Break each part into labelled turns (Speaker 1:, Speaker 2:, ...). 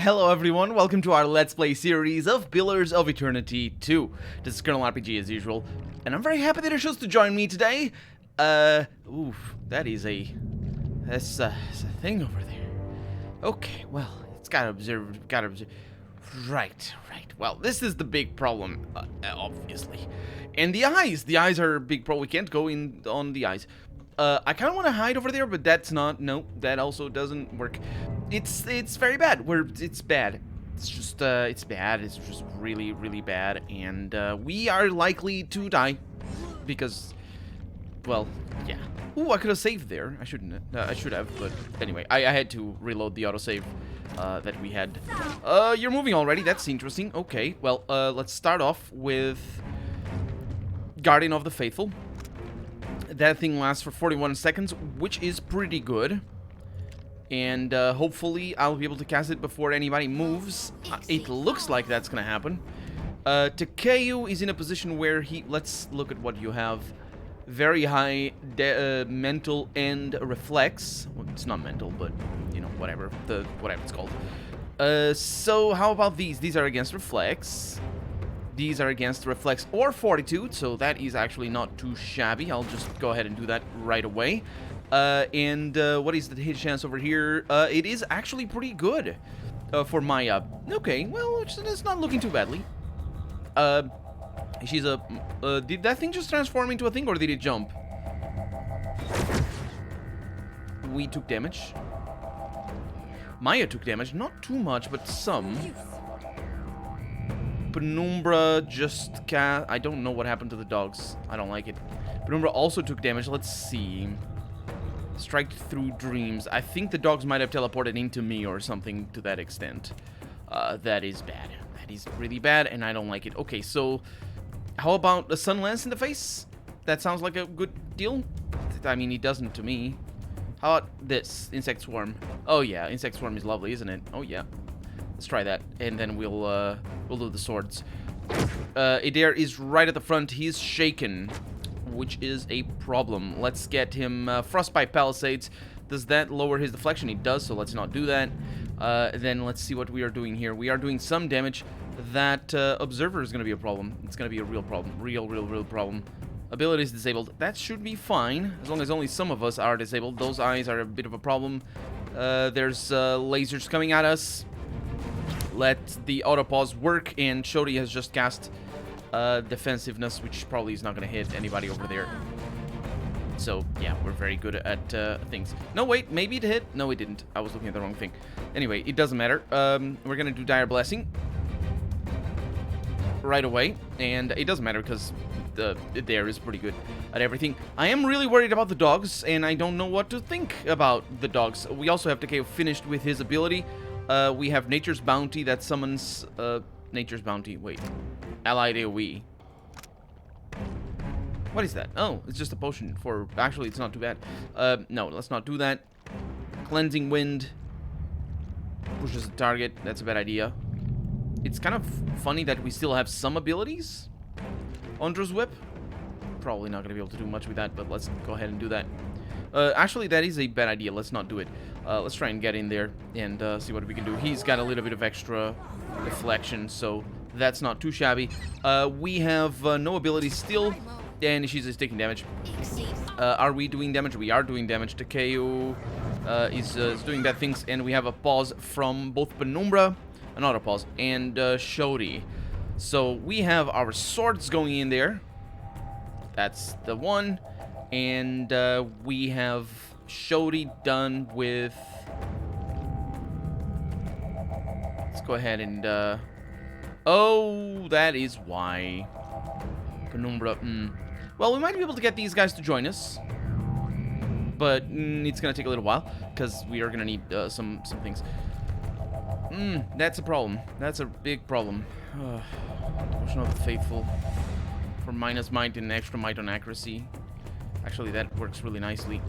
Speaker 1: Hello everyone, welcome to our Let's Play series of Pillars of Eternity 2. This is Colonel RPG as usual, and I'm very happy that you chose to join me today. Oof, that's a thing over there. Okay, well, it's gotta observe. Right. Well, this is the big problem, obviously. And the eyes are a big problem. We can't go in on the eyes. I kind of want to hide over there, but that's not. No, that also doesn't work. It's very bad. It's bad. It's just it's bad. It's just really bad, and we are likely to die because, well, yeah. Ooh, I could have saved there. I shouldn't. I should have, but anyway, I had to reload the autosave that we had. You're moving already. That's interesting. Okay, well, let's start off with Guardian of the Faithful. That thing lasts for 41 seconds, which is pretty good. And hopefully I'll be able to cast it before anybody moves. It looks like that's gonna happen. Takeo is in a position where he... Let's look at what you have. Very high mental and reflex. Well, it's not mental, but, you know, whatever it's called. So how about these? These are against reflex. These are against reflex or fortitude, so that is actually not too shabby. I'll just go ahead and do that right away. And what is the hit chance over here? It is actually pretty good for Maya. Okay, well, it's not looking too badly. She's a... did that thing just transform into a thing, or did it jump? We took damage. Maya took damage, not too much, but some. Penumbra just I don't know what happened to the dogs. I don't like it. Penumbra also took damage. Let's see. Strike through dreams. I think the dogs might have teleported into me or something to that extent. That is bad. That is really bad, and I don't like it. Okay, so how about a sun lance in the face? That sounds like a good deal. I mean, it doesn't to me. How about this? Insect swarm. Oh yeah, insect swarm is lovely, isn't it? Oh yeah. Let's try that, and then we'll do the swords. Adair is right at the front. He's shaken, which is a problem. Let's get him Frostbite Palisades. Does that lower his deflection? It does, so let's not do that. Then let's see what we are doing here. We are doing some damage. That Observer is going to be a problem. It's going to be a real problem. Real problem. Abilities disabled. That should be fine, as long as only some of us are disabled. Those eyes are a bit of a problem. There's lasers coming at us. Let the autopause work, and Shodi has just cast defensiveness, which probably is not going to hit anybody over there. So, yeah, we're very good at things. No, wait, maybe it hit. No, it didn't. I was looking at the wrong thing. Anyway, it doesn't matter. We're going to do Dire Blessing right away, and it doesn't matter because Adair is pretty good at everything. I am really worried about the dogs, and I don't know what to think about the dogs. We also have Takeo finished with his ability. We have Nature's Bounty that summons... Nature's Bounty, wait. Allied AoE. What is that? Oh, it's just a potion for... Actually, it's not too bad. No, let's not do that. Cleansing Wind. Pushes the target. That's a bad idea. It's kind of funny that we still have some abilities. Ondra's Whip. Probably not going to be able to do much with that, but let's go ahead and do that. Actually, that is a bad idea. Let's not do it. Let's try and get in there and see what we can do. He's got a little bit of extra deflection, so that's not too shabby. We have no abilities still, and she's just taking damage. Are we doing damage? We are doing damage. Takeo is doing bad things, and we have a pause from both Penumbra, an auto pause, and Shodi. So we have our swords going in there. That's the one. And we have Shodi done with... Let's go ahead and... Oh, that is why. Penumbra. Well, we might be able to get these guys to join us. But it's going to take a little while, because we are going to need some things. That's a problem. That's a big problem. Potion of the Faithful. For minus might and extra might on accuracy. Actually, that works really nicely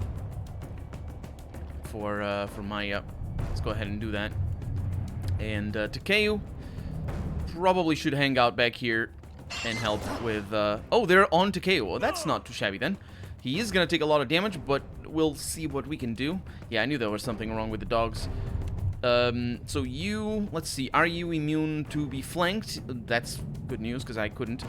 Speaker 1: for Maya. Let's go ahead and do that. And Takeo probably should hang out back here and help with... Oh, they're on Takeo. Well, that's not too shabby then. He is going to take a lot of damage, but we'll see what we can do. Yeah, I knew there was something wrong with the dogs. So you, let's see, are you immune to be flanked? That's good news, because I couldn't.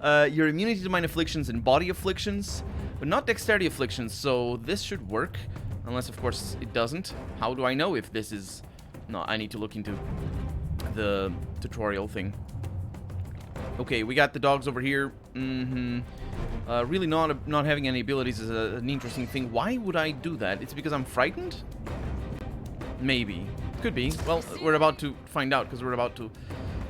Speaker 1: Your immunity to mind afflictions and body afflictions, but not dexterity afflictions, so this should work. Unless, of course, it doesn't. How do I know if this is... No, I need to look into the tutorial thing. Okay, we got the dogs over here. Really not having any abilities is an interesting thing. Why would I do that? It's because I'm frightened? Maybe. Could be. Well, we're about to find out, because we're about to...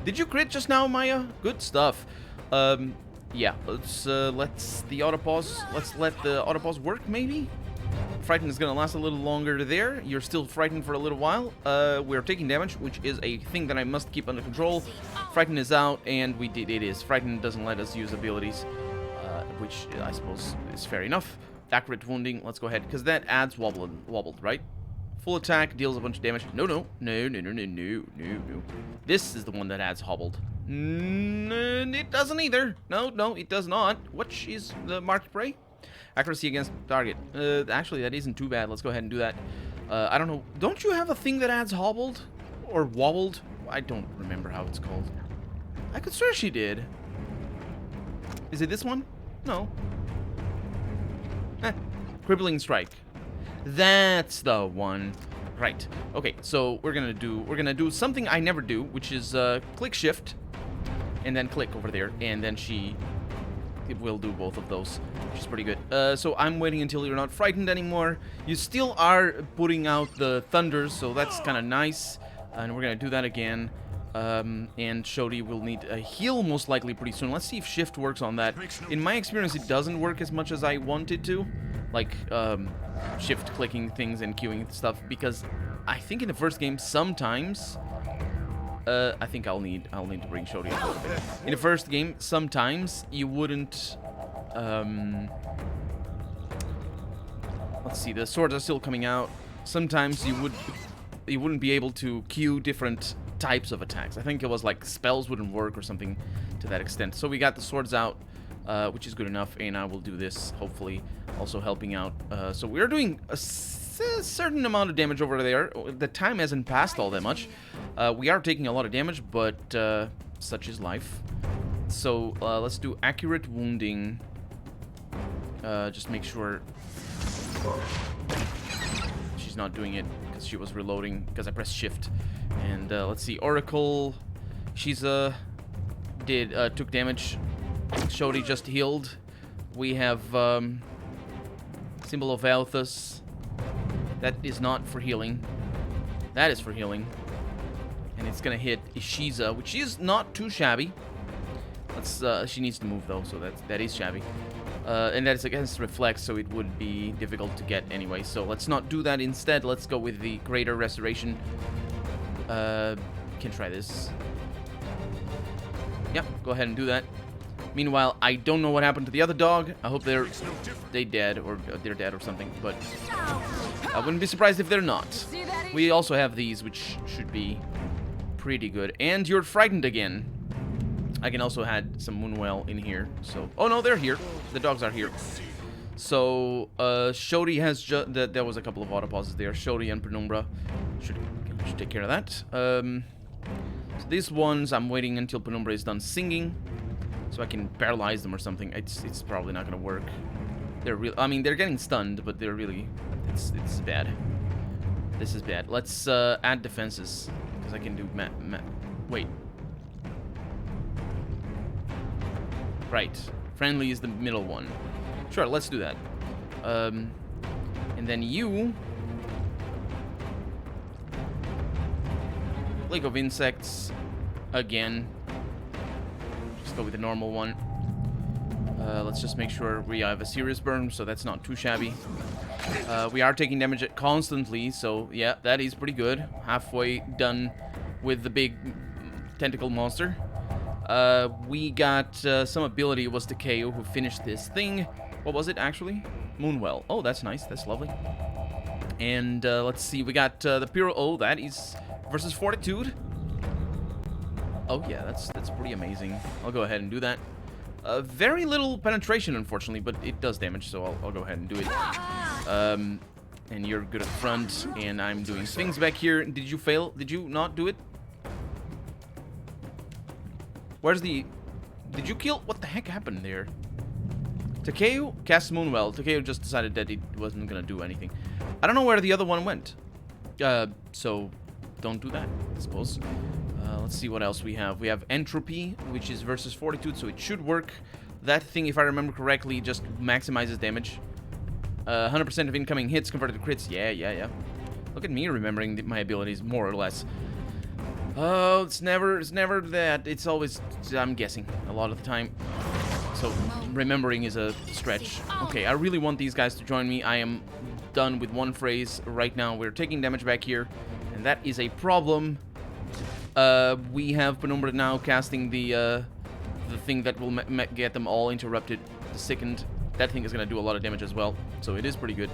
Speaker 1: Did you crit just now, Maya? Good stuff. Yeah, let's let the autopause... Let's let the autopause work, maybe? Frightened is gonna last a little longer there. You're still frightened for a little while. We're taking damage, which is a thing that I must keep under control. Frightened is out, and it is. Frightened doesn't let us use abilities, which I suppose is fair enough. Accurate wounding, let's go ahead, because that adds wobbled, right? Full attack deals a bunch of damage. No. This is the one that adds hobbled. It doesn't either. No, it does not. Which is the marked prey? Accuracy against target. Actually, that isn't too bad. Let's go ahead and do that. I don't know. Don't you have a thing that adds hobbled? Or wobbled? I don't remember how it's called. I could swear she did. Is it this one? No. Crippling strike. That's the one. Right. Okay, so we're gonna do something I never do, which is click shift and then click over there, and then it will do both of those, which is pretty good. So I'm waiting until you're not frightened anymore. You still are putting out the thunders, so that's kind of nice. And we're gonna do that again. And Shodi will need a heal most likely pretty soon. Let's see if shift works on that. In my experience, it doesn't work as much as I want it to. Like, shift clicking things and queuing stuff, because I think in the first game sometimes... I think I'll need to bring Shodi up a little bit. In the first game, sometimes you wouldn't... let's see, the swords are still coming out. Sometimes you wouldn't be able to queue different types of attacks. I think it was like spells wouldn't work or something to that extent. So we got the swords out, which is good enough, and I will do this, hopefully, also helping out. So we're doing a certain amount of damage over there. The time hasn't passed all that much. We are taking a lot of damage, but such is life. So let's do accurate wounding. Just make sure she's not doing it because she was reloading because I pressed shift. And let's see, Oracle. She's took damage. Shodi just healed. We have Symbol of Althus. That is not for healing. That is for healing. And it's gonna hit Ishiza, which is not too shabby. Let's she needs to move though, so that is shabby. And that is against reflex, so it would be difficult to get anyway. So let's not do that. Instead, let's go with the greater restoration. Can try this. Yep, go ahead and do that. Meanwhile, I don't know what happened to the other dog. I hope they're dead or something, but I wouldn't be surprised if they're not. We also have these, which should be pretty good. And you're frightened again. I can also add some Moonwell in here. So, oh no, they're here. The dogs are here. So, Shodi has there was a couple of autopauses there. Shodi and Penumbra should take care of that. So these ones, I'm waiting until Penumbra is done singing, so I can paralyze them or something. It's probably not gonna work. They're real. I mean, they're getting stunned, but they're really. It's bad. This is bad. Let's add defenses because I can do. Wait. Right. Friendly is the middle one. Sure, let's do that. And then you. Plague of Insects. Again. Just go with the normal one. Let's just make sure we have a serious burn, so that's not too shabby. We are taking damage constantly, so yeah, that is pretty good. Halfway done with the big tentacle monster. We got some ability. It was the KO who finished this thing. What was it, actually? Moonwell. Oh, that's nice. That's lovely. And let's see. We got the Pyro. Oh, that is versus Fortitude. Oh, yeah, that's pretty amazing. I'll go ahead and do that. Very little penetration, unfortunately, but it does damage, so I'll go ahead and do it. And you're good at the front, and I'm doing things back here. Did you fail? Did you not do it? Where's the... Did you kill... What the heck happened there? Takeo cast Moonwell. Takeo just decided that it wasn't gonna do anything. I don't know where the other one went. So don't do that, I suppose. Let's see what else we have. We have Entropy, which is versus Fortitude, so it should work. That thing, if I remember correctly, just maximizes damage. 100% of incoming hits converted to crits. Yeah. Look at me remembering my abilities, more or less. Oh, it's never that. It's always, I'm guessing, a lot of the time. So, remembering is a stretch. Okay, I really want these guys to join me. I am done with one phrase right now. We're taking damage back here, and that is a problem. We have Penumbra now casting the thing that will get them all interrupted. The second, that thing is going to do a lot of damage as well, so it is pretty good.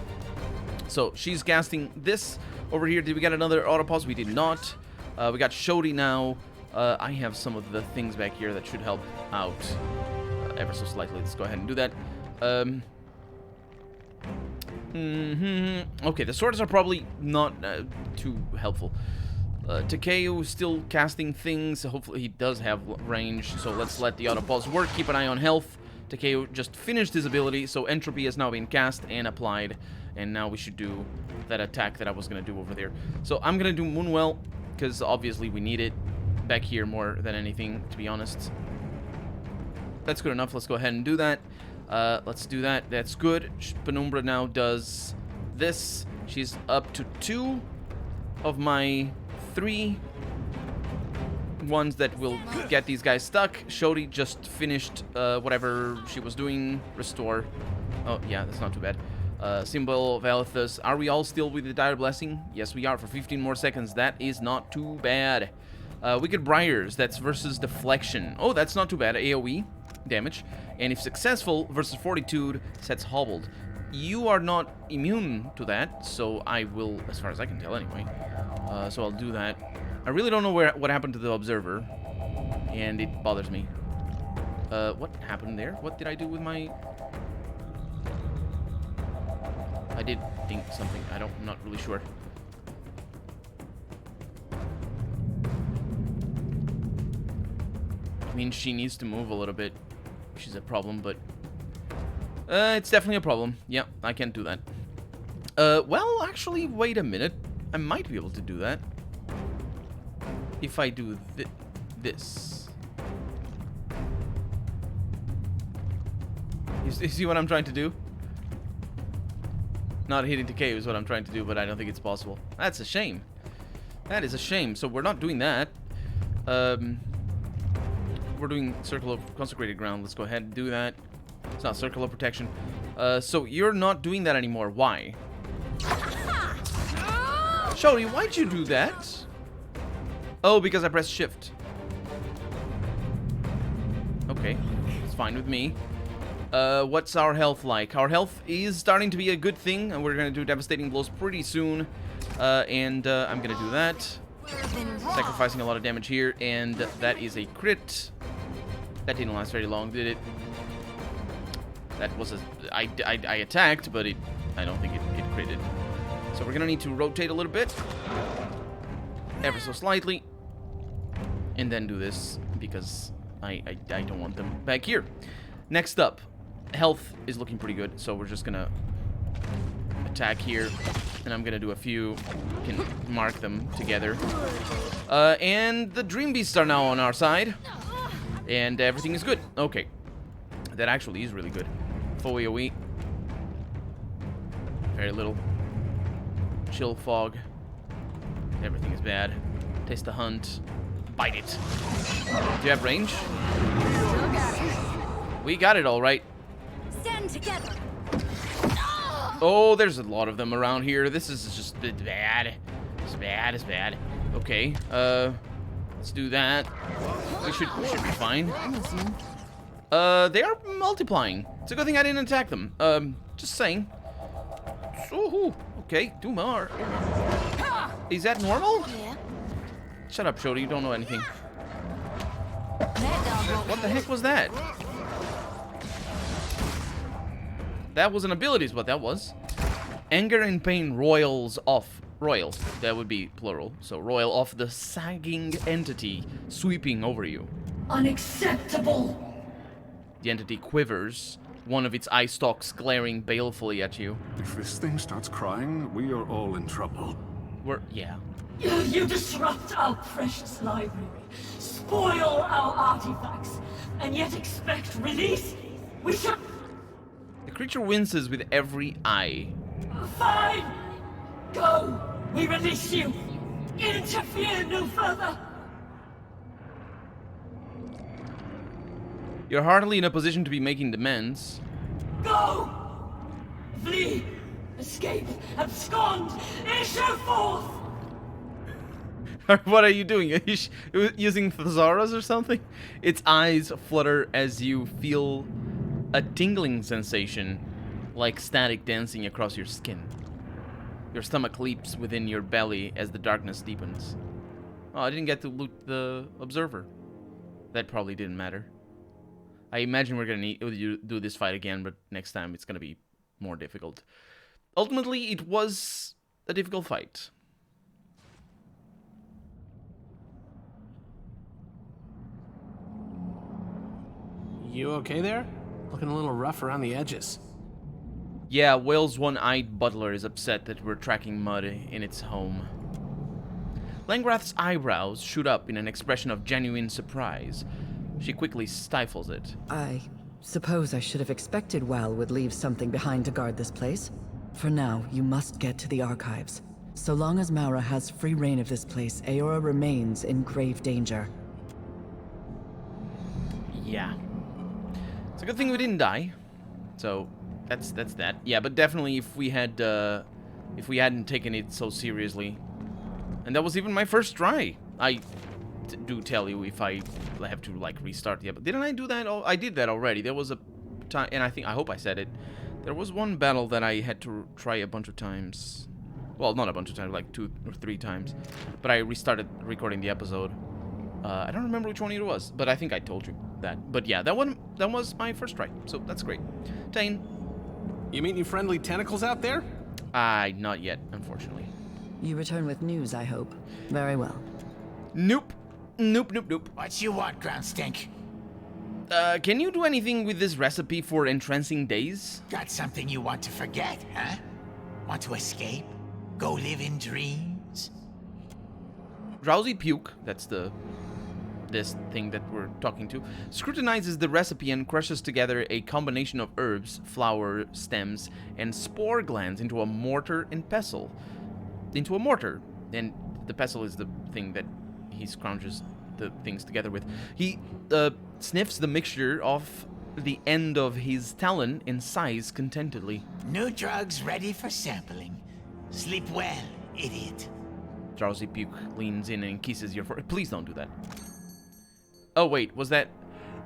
Speaker 1: So, she's casting this over here. Did we get another autopause? We did not. We got Shodi now. I have some of the things back here that should help out ever so slightly. Let's go ahead and do that. Okay, the swords are probably not too helpful. Takeo is still casting things. Hopefully he does have range, so let's let the autopause work. Keep an eye on health. Takeo just finished his ability, so Entropy has now been cast and applied, and now we should do that attack that I was going to do over there. So I'm going to do Moonwell, because obviously we need it back here more than anything, to be honest. That's good enough. Let's go ahead and do that. Let's do that. That's good. Penumbra now does this. She's up to 2 of my 3 ones that will get these guys stuck. Shodi just finished whatever she was doing. Restore. Oh, yeah, that's not too bad. Symbol of Alethus. Are we all still with the Dire Blessing? Yes, we are, for 15 more seconds. That is not too bad. Wicked Briars. That's versus Deflection. Oh, that's not too bad. AoE damage. And if successful, versus Fortitude, sets Hobbled. You are not immune to that, so I will, as far as I can tell anyway. So I'll do that. I really don't know what happened to the Observer, and it bothers me. What happened there? What did I do with my... I did think something. I'm not really sure. I mean, she needs to move a little bit, which is a problem, but... it's definitely a problem. Yeah, I can't do that. Well, actually, wait a minute. I might be able to do that. If I do this. You see what I'm trying to do? Not hitting Takeo is what I'm trying to do, but I don't think it's possible. That's a shame. That is a shame. So we're not doing that. We're doing Circle of Consecrated Ground. Let's go ahead and do that. It's not Circle of Protection. So you're not doing that anymore. Why? Shodi, why'd you do that? Oh, because I pressed shift. Okay, it's fine with me. What's our health like? Our health is starting to be a good thing, and we're gonna do Devastating Blows pretty soon. I'm gonna do that. Sacrificing a lot of damage here, and that is a crit. That didn't last very long, did it? That was a... I attacked, but I don't think it critted. So we're gonna need to rotate a little bit. Ever so slightly. And then do this, because I don't want them back here. Next up, health is looking pretty good, so we're just gonna attack here, and I'm gonna do a few. You can mark them together. And the Dream Beasts are now on our side, and everything is good. Okay, that actually is really good. Full AoE. Very little. Chill Fog. Everything is bad. Taste the Hunt. Bite it. Do you have range? We got it all right.
Speaker 2: Stand together.
Speaker 1: Oh, there's a lot of them around here. This is just bad. It's bad. It's bad. Okay. Let's do that. We should be fine. They are multiplying. It's a good thing I didn't attack them. Just saying. Ooh, okay, do more. Is that normal?
Speaker 2: Yeah.
Speaker 1: Shut up, Shodi. You don't know anything. What the heck was that? That was an ability is what that was. Anger and pain roils off. Roil, that would be plural. So roil off the sagging entity sweeping over you.
Speaker 2: Unacceptable!
Speaker 1: The entity quivers, one of its eye stalks glaring balefully at you.
Speaker 3: If this thing starts crying, we are all in trouble.
Speaker 1: Yeah.
Speaker 2: You disrupt our precious library, spoil our artifacts, and yet expect release? We should...
Speaker 1: The creature winces with every eye.
Speaker 2: Fine! Go! We release you! Interfere no further!
Speaker 1: You're hardly in a position to be making demands.
Speaker 2: Go! Flee! Escape! Abscond! Issue forth!
Speaker 1: What are you doing? Are you using Thesauros or something? Its eyes flutter as you feel a tingling sensation, like static dancing across your skin. Your stomach leaps within your belly as the darkness deepens. Oh, I didn't get to loot the observer. That probably didn't matter. I imagine we're gonna need to do this fight again, but next time it's gonna be more difficult. Ultimately, it was a difficult fight.
Speaker 4: You okay there? Looking a little rough around the edges.
Speaker 1: Yeah, Whale's one-eyed butler is upset that we're tracking mud in its home. Langrath's eyebrows shoot up in an expression of genuine surprise. She quickly stifles it.
Speaker 5: I suppose I should have expected Wal would leave something behind to guard this place. For now, you must get to the archives. So long as Maura has free reign of this place, Aora remains in grave danger.
Speaker 1: Yeah. It's a good thing we didn't die. So, that's that. Yeah, but definitely if we hadn't taken it so seriously. And that was even my first try. I do tell you if I have to, like, restart the episode. Didn't I do that? I did that already. There was a time, and I hope I said it. There was one battle that I had to try a bunch of times. Well, not a bunch of times, like 2 or 3 times. But I restarted recording the episode. I don't remember which one it was, but I think I told you that. But yeah, that was my first try, so that's great. Tane.
Speaker 4: You meet any friendly tentacles out there?
Speaker 1: Not yet, unfortunately.
Speaker 5: You return with news, I hope. Very well.
Speaker 1: Nope. Nope, nope, nope.
Speaker 6: What you want, ground stink?
Speaker 1: Can you do anything with this recipe for entrancing days?
Speaker 6: Got something you want to forget, huh? Want to escape? Go live in dreams?
Speaker 1: Drowsy Puke, that's this thing that we're talking to, scrutinizes the recipe and crushes together a combination of herbs, flower stems, and spore glands into a mortar and pestle. Into a mortar. And the pestle is the thing that he scrounges the things together with. He sniffs the mixture off the end of his talon and sighs contentedly.
Speaker 6: New drugs ready for sampling. Sleep well, idiot.
Speaker 1: Drowsy Puke leans in and kisses your forehead. Please don't do that. Oh, wait, was that...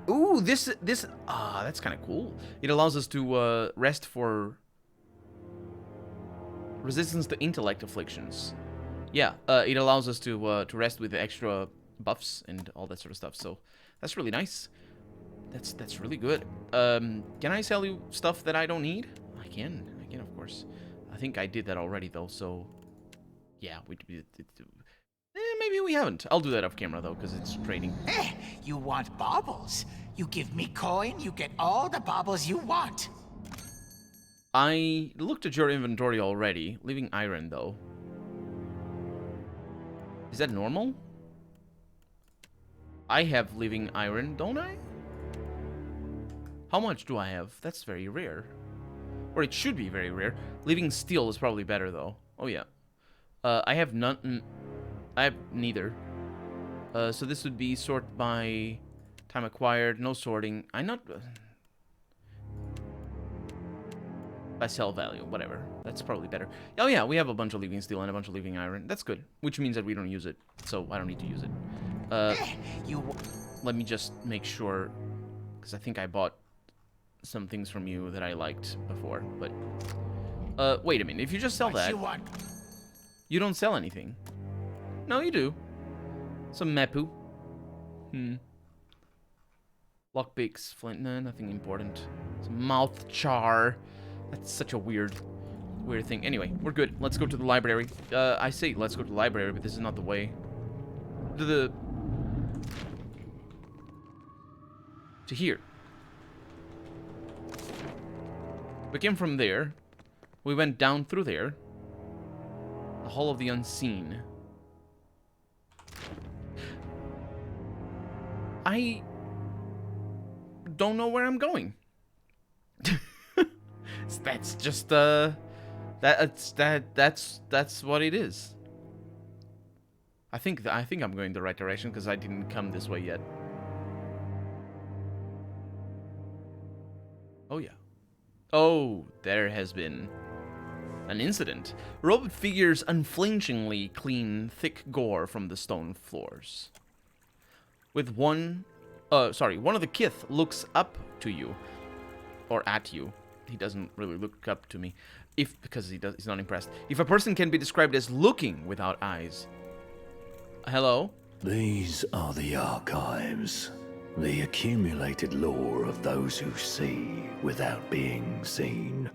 Speaker 1: Ooh, this... that's kind of cool. It allows us to rest for... resistance to intellect afflictions. Yeah, it allows us to rest with extra buffs and all that sort of stuff. So, that's really nice. That's really good. Can I sell you stuff that I don't need? I can, of course. I think I did that already, though, so... Yeah, maybe we haven't. I'll do that off camera, though, because it's trading.
Speaker 6: You want baubles? You give me coin, you get all the baubles you want.
Speaker 1: I looked at your inventory already, leaving iron, though. Is that normal? I have living iron, don't I? How much do I have? That's very rare. Or it should be very rare. Living steel is probably better, though. Oh, yeah. I have none. I have neither. So this would be sort by time acquired. No sorting. By sell value. Whatever. That's probably better. Oh yeah, we have a bunch of living steel and a bunch of living iron. That's good. Which means that we don't use it. So I don't need to use it. Let me just make sure, because I think I bought some things from you that I liked before. But wait a minute. If you just sell that. You don't sell anything. No, you do. Some Mepu. Lockpicks, flint, no, nothing important. Some mouth char. That's such a weird weird thing. Anyway, we're good. Let's go to the library. I say let's go to the library, but this is not the way. To here. We came from there. We went down through there. The Hall of the Unseen. I don't know where I'm going. That's just that's what it is. I think I'm going the right direction because I didn't come this way yet. Oh yeah. Oh, there has been an incident. Robot figures unflinchingly clean thick gore from the stone floors. With one of the kith looks up to you, or at you. He doesn't really look up to me, because he's not impressed. If a person can be described as looking without eyes. Hello?
Speaker 7: These are the archives. The accumulated lore of those who see without being seen.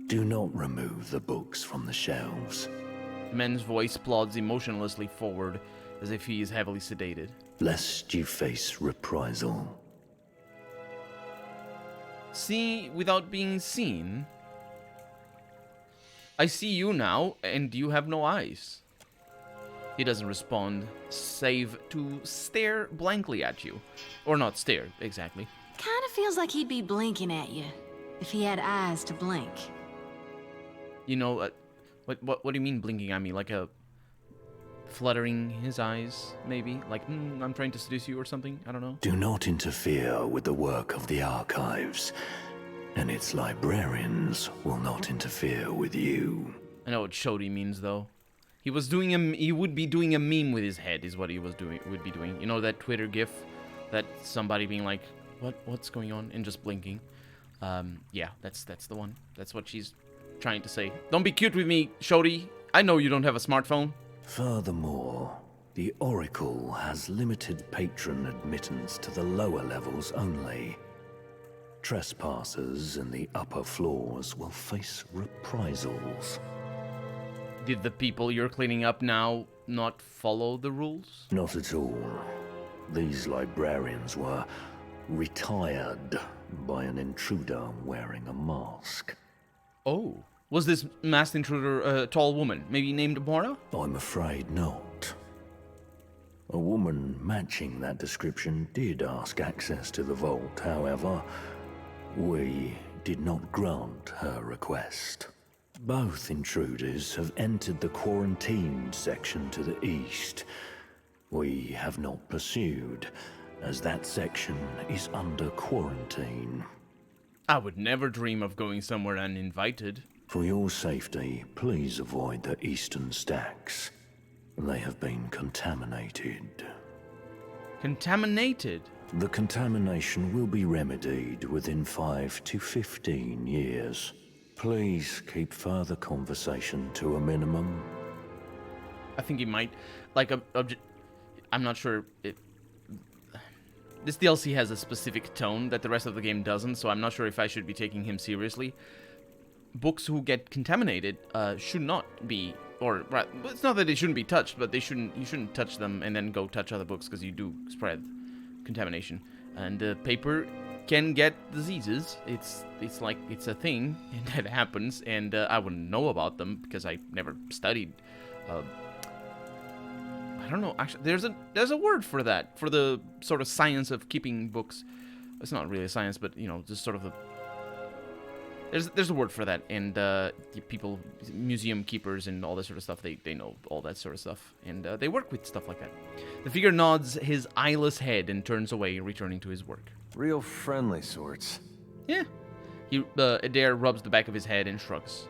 Speaker 7: Do not remove the books from the shelves.
Speaker 1: The man's voice plods emotionlessly forward, as if he is heavily sedated.
Speaker 7: Lest you face reprisal.
Speaker 1: See without being seen? I see you now, and you have no eyes. He doesn't respond, save to stare blankly at you. Or not stare, exactly.
Speaker 8: Kinda feels like he'd be blinking at you, if he had eyes to blink.
Speaker 1: You know, what do you mean blinking at me? Like a fluttering his eyes, maybe? Like, I'm trying to seduce you or something? I don't know.
Speaker 7: Do not interfere with the work of the archives, and its librarians will not interfere with you.
Speaker 1: I know what Shodi means, though. He would be doing a meme with his head, is what he would be doing. You know that Twitter gif? That somebody being like, what's going on? And just blinking. Yeah, that's the one. That's what she's trying to say. Don't be cute with me, Shodi. I know you don't have a smartphone.
Speaker 7: Furthermore, the Oracle has limited patron admittance to the lower levels only. Trespassers in the upper floors will face reprisals.
Speaker 1: Did the people you're cleaning up now not follow the rules?
Speaker 7: Not at all. These librarians were retired by an intruder wearing a mask.
Speaker 1: Oh. Was this masked intruder a tall woman, maybe named Mora?
Speaker 7: I'm afraid not. A woman matching that description did ask access to the vault, however, we did not grant her request. Both intruders have entered the quarantined section to the east. We have not pursued, as that section is under quarantine.
Speaker 1: I would never dream of going somewhere uninvited.
Speaker 7: For your safety, please avoid the eastern stacks. They have been contaminated.
Speaker 1: Contaminated?
Speaker 7: The contamination will be remedied within 5 to 15 years. Please keep further conversation to a minimum.
Speaker 1: I think he might. Like, I'm not sure. This DLC has a specific tone that the rest of the game doesn't, so I'm not sure if I should be taking him seriously. Books who get contaminated should not be, or right, it's not that they shouldn't be touched, but you shouldn't touch them and then go touch other books because you do spread contamination. And paper can get diseases. It's a thing that happens, and I wouldn't know about them because I never studied. I don't know. Actually, there's a word for that, for the sort of science of keeping books. It's not really a science, but you know, just sort of the. There's a word for that, and people, museum keepers and all that sort of stuff, they know all that sort of stuff, and they work with stuff like that. The figure nods his eyeless head and turns away, returning to his work.
Speaker 9: Real friendly sorts.
Speaker 1: Yeah. Adair rubs the back of his head and shrugs.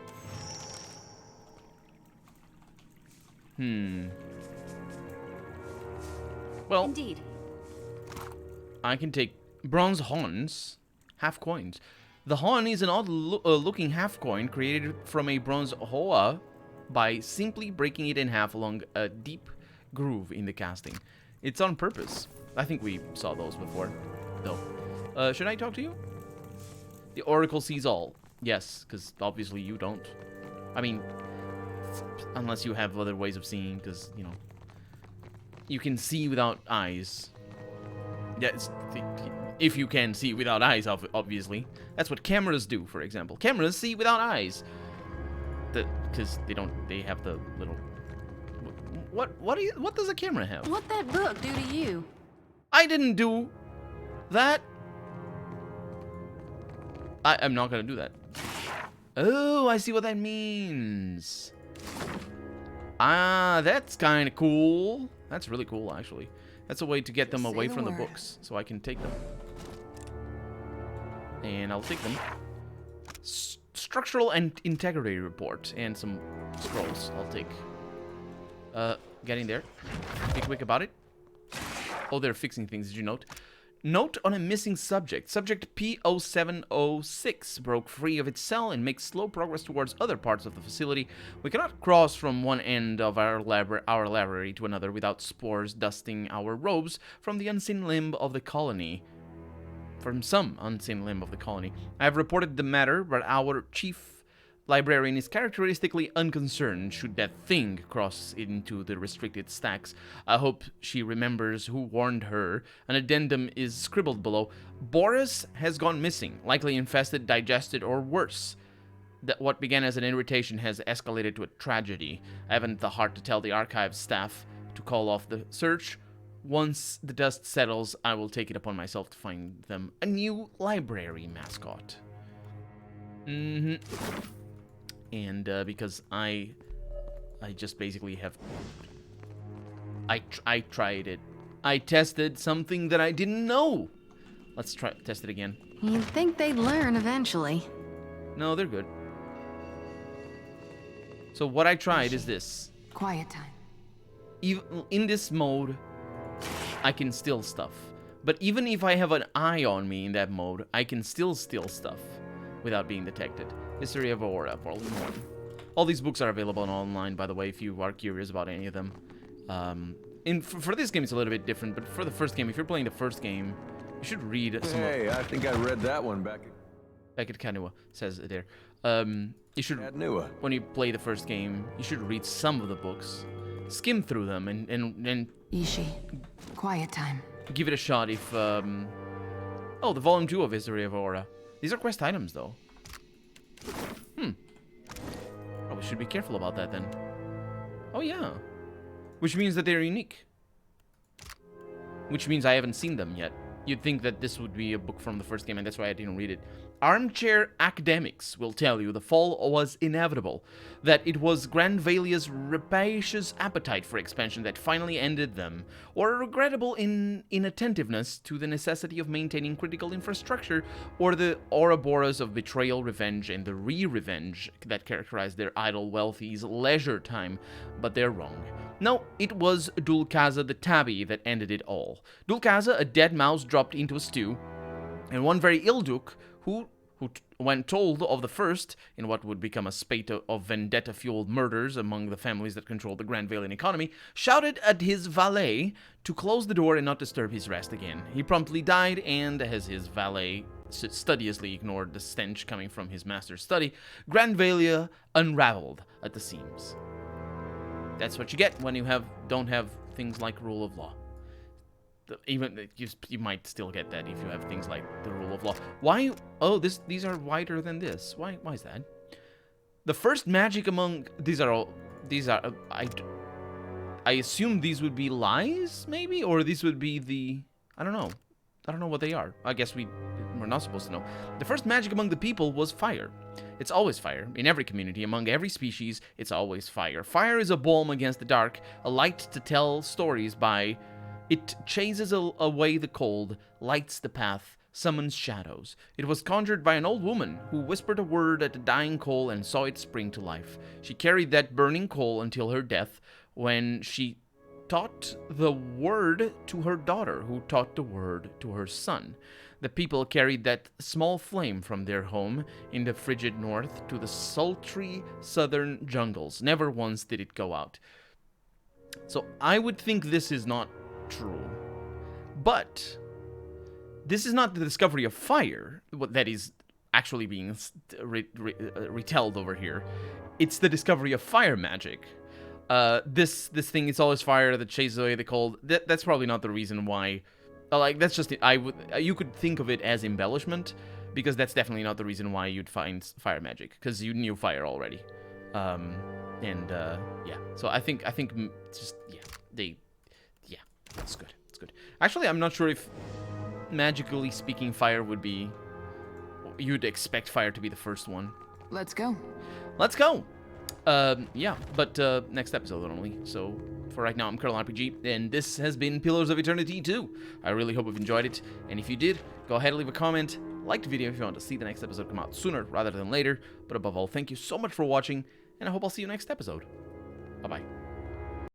Speaker 1: Well,
Speaker 8: Indeed.
Speaker 1: I can take bronze horns, half coins. The horn is an odd-looking half-coin created from a bronze hoa by simply breaking it in half along a deep groove in the casting. It's on purpose. I think we saw those before, though. Should I talk to you? The Oracle sees all. Yes, because obviously you don't. I mean, unless you have other ways of seeing, because, you know, you can see without eyes. Yeah, if you can see without eyes, obviously. That's what cameras do, for example. Cameras see without eyes. Because they have the little... What does a camera have?
Speaker 8: What'd that book do to you?
Speaker 1: I didn't do that. I'm not gonna do that. Oh, I see what that means. Ah, that's kind of cool. That's really cool, actually. That's a way to get them away from the books, so I can take them. And I'll take them. Structural and integrity report and some scrolls. I'll take. Getting there. Be quick about it. Oh, they're fixing things. Did you note? Note on a missing subject. Subject P0706 broke free of its cell and makes slow progress towards other parts of the facility. We cannot cross from one end of our library to another without spores dusting our robes from the unseen limb of the colony. From some unseen limb of the colony. I have reported the matter, but our chief librarian is characteristically unconcerned should that thing cross into the restricted stacks. I hope she remembers who warned her. An addendum is scribbled below. Boris has gone missing, likely infested, digested, or worse. That what began as an irritation has escalated to a tragedy. I haven't the heart to tell the archives staff to call off the search. Once the dust settles, I will take it upon myself to find them a new library mascot. And because I just basically have... I tried it. I tested something that I didn't know. Let's test it again.
Speaker 8: You'd think they'd learn eventually.
Speaker 1: No, they're good. So what I tried is this.
Speaker 8: Quiet time.
Speaker 1: Even in this mode, I can steal stuff. But even if I have an eye on me in that mode, I can still steal stuff without being detected. History of Aura, Volume 1. All these books are available online, by the way, if you are curious about any of them. For this game, it's a little bit different, but for the first game, if you're playing the first game, you should read some
Speaker 9: Hey, I think I read that one back
Speaker 1: at Kanua, says it there. You should, when you play the first game, you should read some of the books. Skim through them and
Speaker 8: Ishi, quiet time.
Speaker 1: Give it a shot if, oh, the Volume 2 of History of Aura. These are quest items, though. Probably should be careful about that, then. Oh, yeah. Which means that they're unique. Which means I haven't seen them yet. You'd think that this would be a book from the first game, and that's why I didn't read it. Armchair academics will tell you the fall was inevitable, that it was Grandvalia's rapacious appetite for expansion that finally ended them, or a regrettable inattentiveness to the necessity of maintaining critical infrastructure, or the Ouroboros of betrayal, revenge, and the re-revenge that characterized their idle wealthy's leisure time, but they're wrong. No, it was Dulcaza the Tabby that ended it all. Dulcaza, a dead mouse dropped into a stew, and one very ill duke who when told of the first, in what would become a spate of vendetta-fueled murders among the families that controlled the Grand Valian economy, shouted at his valet to close the door and not disturb his rest again. He promptly died, and as his valet studiously ignored the stench coming from his master's study, Grand Valia unraveled at the seams. That's what you get when you don't have things like rule of law. Even you might still get that if you have things like the rule of law. Why? Oh, these are wider than this. Why is that? The first magic among these are I assume these would be lies, maybe, or these would be the I don't know what they are. I guess we're not supposed to know. The first magic among the people was fire. It's always fire. In every community, among every species, it's always fire. Fire is a balm against the dark, a light to tell stories by. It chases away the cold, lights the path, summons shadows. It was conjured by an old woman who whispered a word at a dying coal and saw it spring to life. She carried that burning coal until her death, when she taught the word to her daughter, who taught the word to her son. The people carried that small flame from their home in the frigid north to the sultry southern jungles. Never once did it go out. So I would think this is not true. But this is not the discovery of fire that is actually being retold over here. It's the discovery of fire magic. This thing is always fire that chases away the cold. That's probably not the reason why. Like, that's just you could think of it as embellishment, because that's definitely not the reason why you'd find fire magic, because you knew fire already. Yeah. So I think just it's good. It's good. Actually, I'm not sure if magically speaking, fire would be. You'd expect fire to be the first one.
Speaker 5: Let's go.
Speaker 1: Let's go. Yeah, but next episode only. So for right now, I'm Colonel RPG, and this has been Pillars of Eternity 2. I really hope you've enjoyed it, and if you did, go ahead and leave a comment, like the video if you want to see the next episode come out sooner rather than later. But above all, thank you so much for watching, and I hope I'll see you next episode. Bye-bye.